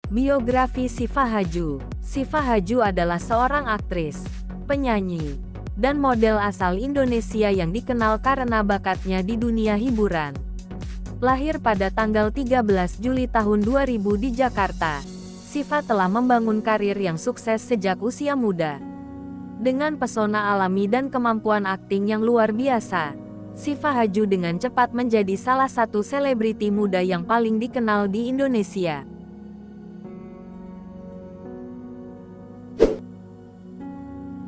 Biografi Syifa Haju. Syifa Haju adalah seorang aktris, penyanyi, dan model asal Indonesia yang dikenal karena bakatnya di dunia hiburan. Lahir pada tanggal 13 Juli tahun 2000 di Jakarta, Syifa telah membangun karir yang sukses sejak usia muda. Dengan pesona alami dan kemampuan akting yang luar biasa, Syifa Haju dengan cepat menjadi salah satu selebriti muda yang paling dikenal di Indonesia.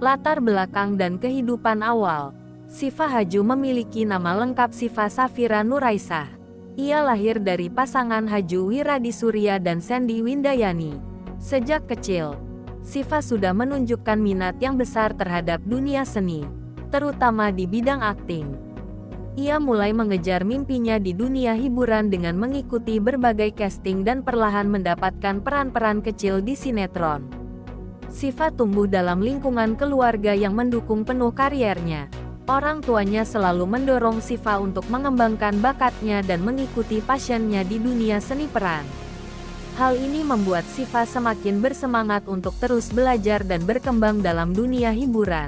Latar belakang dan kehidupan awal. Syifa Haju memiliki nama lengkap Syifa Safira Nuraisah. Ia lahir dari pasangan Haju Wiradisuria dan Sandy Windayani. Sejak kecil, Syifa sudah menunjukkan minat yang besar terhadap dunia seni, terutama di bidang akting. Ia mulai mengejar mimpinya di dunia hiburan dengan mengikuti berbagai casting dan perlahan mendapatkan peran-peran kecil di sinetron. Syifa tumbuh dalam lingkungan keluarga yang mendukung penuh kariernya. Orang tuanya selalu mendorong Syifa untuk mengembangkan bakatnya dan mengikuti passionnya di dunia seni peran. Hal ini membuat Syifa semakin bersemangat untuk terus belajar dan berkembang dalam dunia hiburan.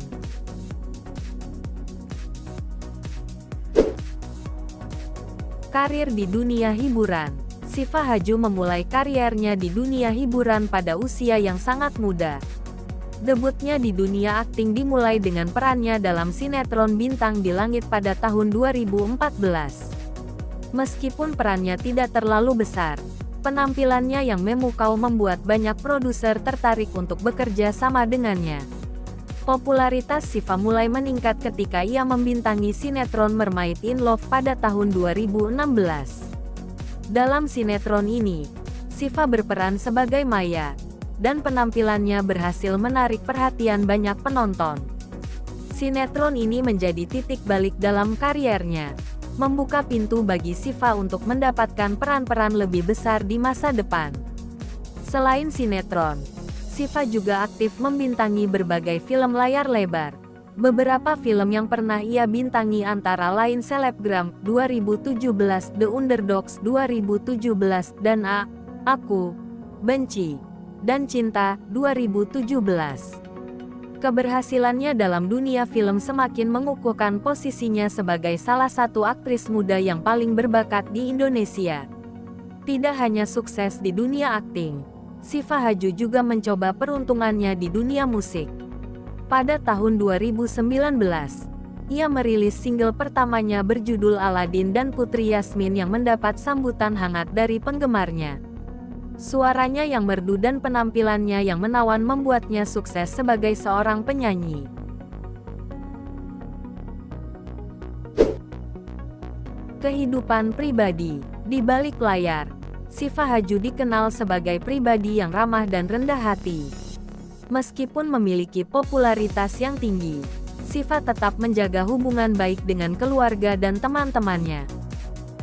Karir di dunia hiburan. Syifa Haju memulai kariernya di dunia hiburan pada usia yang sangat muda. Debutnya di dunia akting dimulai dengan perannya dalam sinetron Bintang di Langit pada tahun 2014. Meskipun perannya tidak terlalu besar, penampilannya yang memukau membuat banyak produser tertarik untuk bekerja sama dengannya. Popularitas Syifa mulai meningkat ketika ia membintangi sinetron Mermaid in Love pada tahun 2016. Dalam sinetron ini, Syifa berperan sebagai Maya, dan penampilannya berhasil menarik perhatian banyak penonton. Sinetron ini menjadi titik balik dalam kariernya, membuka pintu bagi Syifa untuk mendapatkan peran-peran lebih besar di masa depan. Selain sinetron, Syifa juga aktif membintangi berbagai film layar lebar. Beberapa film yang pernah ia bintangi antara lain Selebgram 2017, The Underdogs 2017, dan Aku, Benci, dan Cinta 2017. Keberhasilannya dalam dunia film semakin mengukuhkan posisinya sebagai salah satu aktris muda yang paling berbakat di Indonesia. Tidak hanya sukses di dunia akting, Syifa Haju juga mencoba peruntungannya di dunia musik. Pada tahun 2019, ia merilis single pertamanya berjudul Aladin dan Putri Yasmin yang mendapat sambutan hangat dari penggemarnya. Suaranya yang merdu dan penampilannya yang menawan membuatnya sukses sebagai seorang penyanyi. Kehidupan pribadi. Di balik layar, Syifa Haju dikenal sebagai pribadi yang ramah dan rendah hati. Meskipun memiliki popularitas yang tinggi, Syifa tetap menjaga hubungan baik dengan keluarga dan teman-temannya.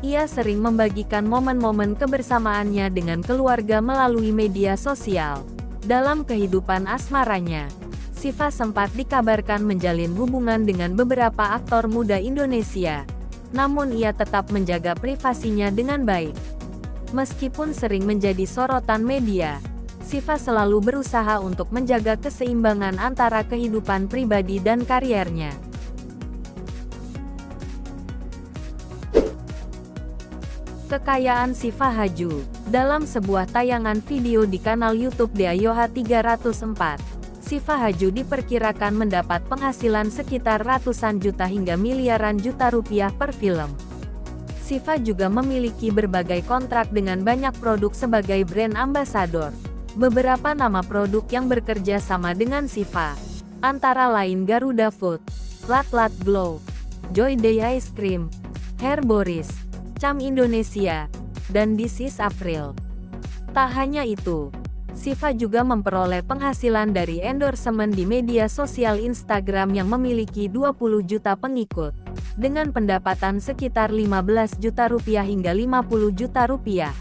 Ia sering membagikan momen-momen kebersamaannya dengan keluarga melalui media sosial. Dalam kehidupan asmaranya, Syifa sempat dikabarkan menjalin hubungan dengan beberapa aktor muda Indonesia. Namun ia tetap menjaga privasinya dengan baik. Meskipun sering menjadi sorotan media, Syifa selalu berusaha untuk menjaga keseimbangan antara kehidupan pribadi dan kariernya. Kekayaan Syifa Haju. Dalam sebuah tayangan video di kanal YouTube Deayoha 304, Syifa Haju diperkirakan mendapat penghasilan sekitar ratusan juta hingga miliaran juta rupiah per film. Syifa juga memiliki berbagai kontrak dengan banyak produk sebagai brand ambassador. Beberapa nama produk yang bekerja sama dengan Syifa, antara lain Garuda Food, Lat Lat Glow, Joy Day Ice Cream, Hair Boris, Cam Indonesia, dan This is April. Tak hanya itu, Syifa juga memperoleh penghasilan dari endorsement di media sosial Instagram yang memiliki 20 juta pengikut, dengan pendapatan sekitar 15 juta rupiah hingga 50 juta rupiah.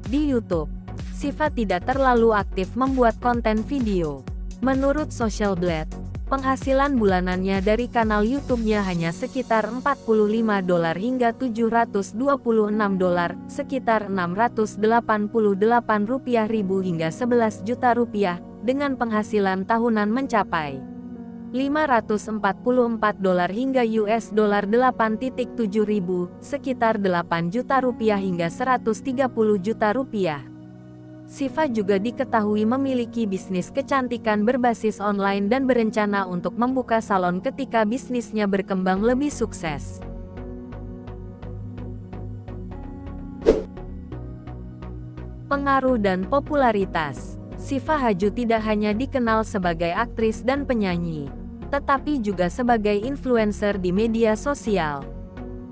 Di YouTube, Syifa tidak terlalu aktif membuat konten video. Menurut Social Blade, Penghasilan bulanannya dari kanal YouTube-nya hanya sekitar $45 hingga $726, sekitar Rp688.000 hingga Rp11 juta, dengan penghasilan tahunan mencapai $544 hingga $8.700, sekitar Rp8 juta hingga Rp130 juta. Siva juga diketahui memiliki bisnis kecantikan berbasis online dan berencana untuk membuka salon ketika bisnisnya berkembang lebih sukses. Pengaruh dan popularitas. Siva Haju tidak hanya dikenal sebagai aktris dan penyanyi, tetapi juga sebagai influencer di media sosial.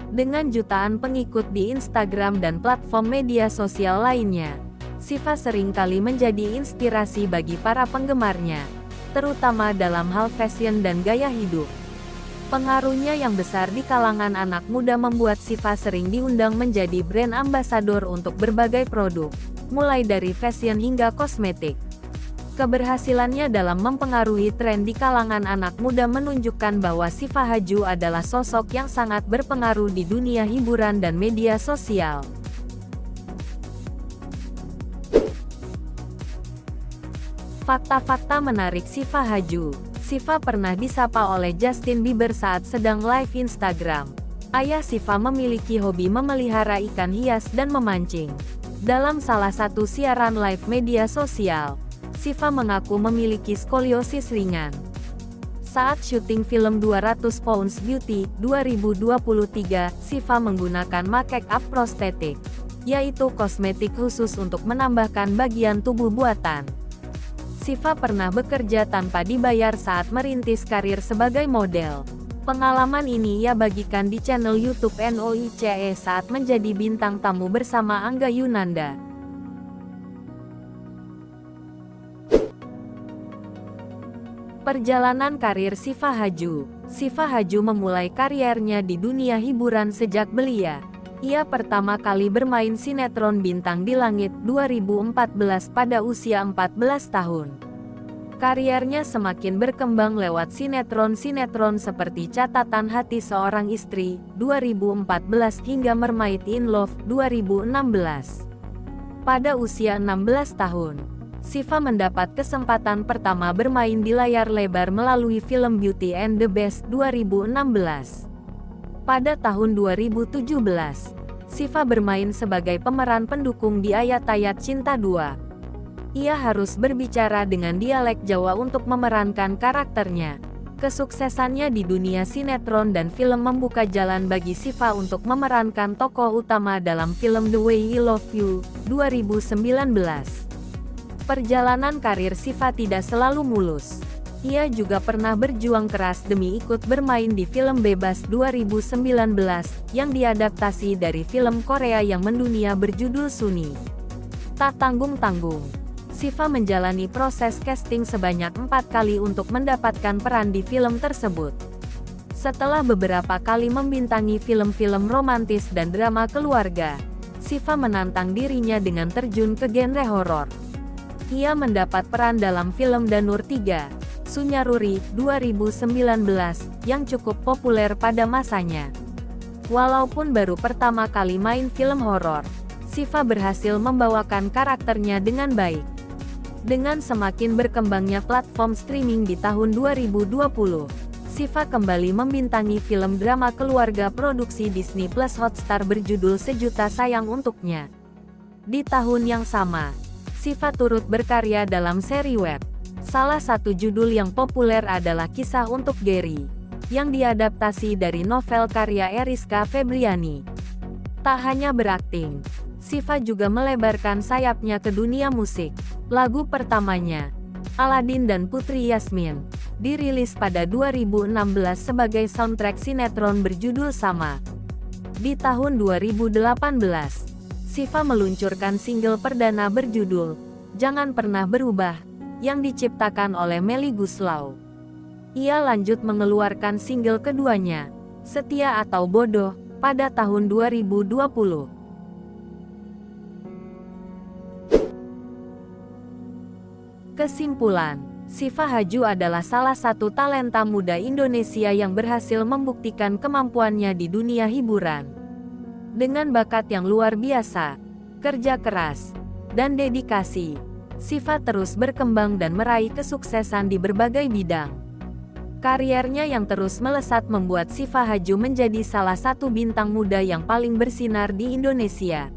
Dengan jutaan pengikut di Instagram dan platform media sosial lainnya, Siva seringkali menjadi inspirasi bagi para penggemarnya, terutama dalam hal fashion dan gaya hidup. Pengaruhnya yang besar di kalangan anak muda membuat Siva sering diundang menjadi brand ambassador untuk berbagai produk, mulai dari fashion hingga kosmetik. Keberhasilannya dalam mempengaruhi tren di kalangan anak muda menunjukkan bahwa Siva Haju adalah sosok yang sangat berpengaruh di dunia hiburan dan media sosial. Fakta-fakta menarik Siva Haju. Siva pernah disapa oleh Justin Bieber saat sedang live Instagram. Ayah Siva memiliki hobi memelihara ikan hias dan memancing. Dalam salah satu siaran live media sosial, Siva mengaku memiliki skoliosis ringan. Saat syuting film 200 Pounds Beauty 2023, Siva menggunakan make-up prostetik, yaitu kosmetik khusus untuk menambahkan bagian tubuh buatan. Siva pernah bekerja tanpa dibayar saat merintis karir sebagai model. Pengalaman ini ia bagikan di channel YouTube NOICE saat menjadi bintang tamu bersama Angga Yunanda. Perjalanan karir Siva Haju. Siva Haju memulai kariernya di dunia hiburan sejak belia. Ia pertama kali bermain sinetron Bintang di Langit 2014 pada usia 14 tahun. Kariernya semakin berkembang lewat sinetron-sinetron seperti Catatan Hati Seorang Istri 2014 hingga Mermaid in Love 2016. Pada usia 16 tahun, Siva mendapat kesempatan pertama bermain di layar lebar melalui film Beauty and the Beast 2016. Pada tahun 2017, Siva bermain sebagai pemeran pendukung di Ayat-Ayat Cinta 2. Ia harus berbicara dengan dialek Jawa untuk memerankan karakternya. Kesuksesannya di dunia sinetron dan film membuka jalan bagi Siva untuk memerankan tokoh utama dalam film The Way I Love You 2019. Perjalanan karir Siva tidak selalu mulus. Ia juga pernah berjuang keras demi ikut bermain di film Bebas 2019, yang diadaptasi dari film Korea yang mendunia berjudul Sunny. Tak tanggung-tanggung, Siva menjalani proses casting sebanyak 4 kali untuk mendapatkan peran di film tersebut. Setelah beberapa kali membintangi film-film romantis dan drama keluarga, Siva menantang dirinya dengan terjun ke genre horor. Ia mendapat peran dalam film Danur 3, Sunyaruri 2019, yang cukup populer pada masanya. Walaupun baru pertama kali main film horor, Siva berhasil membawakan karakternya dengan baik. Dengan semakin berkembangnya platform streaming di tahun 2020, Siva kembali membintangi film drama keluarga produksi Disney Plus Hotstar berjudul Sejuta Sayang Untuknya. Di tahun yang sama, Siva turut berkarya dalam seri web. Salah satu judul yang populer adalah Kisah Untuk Gary, yang diadaptasi dari novel karya Eriska Febriani. Tak hanya berakting, Siva juga melebarkan sayapnya ke dunia musik. Lagu pertamanya, Aladin dan Putri Yasmin, dirilis pada 2016 sebagai soundtrack sinetron berjudul sama. Di tahun 2018, Siva meluncurkan single perdana berjudul Jangan Pernah Berubah, yang diciptakan oleh Melly Goeslaw. Ia lanjut mengeluarkan single keduanya, Setia atau Bodoh, pada tahun 2020. Kesimpulan, Syifa Haju adalah salah satu talenta muda Indonesia yang berhasil membuktikan kemampuannya di dunia hiburan. Dengan bakat yang luar biasa, kerja keras, dan dedikasi, Syifa terus berkembang dan meraih kesuksesan di berbagai bidang. Kariernya yang terus melesat membuat Syifa Haju menjadi salah satu bintang muda yang paling bersinar di Indonesia.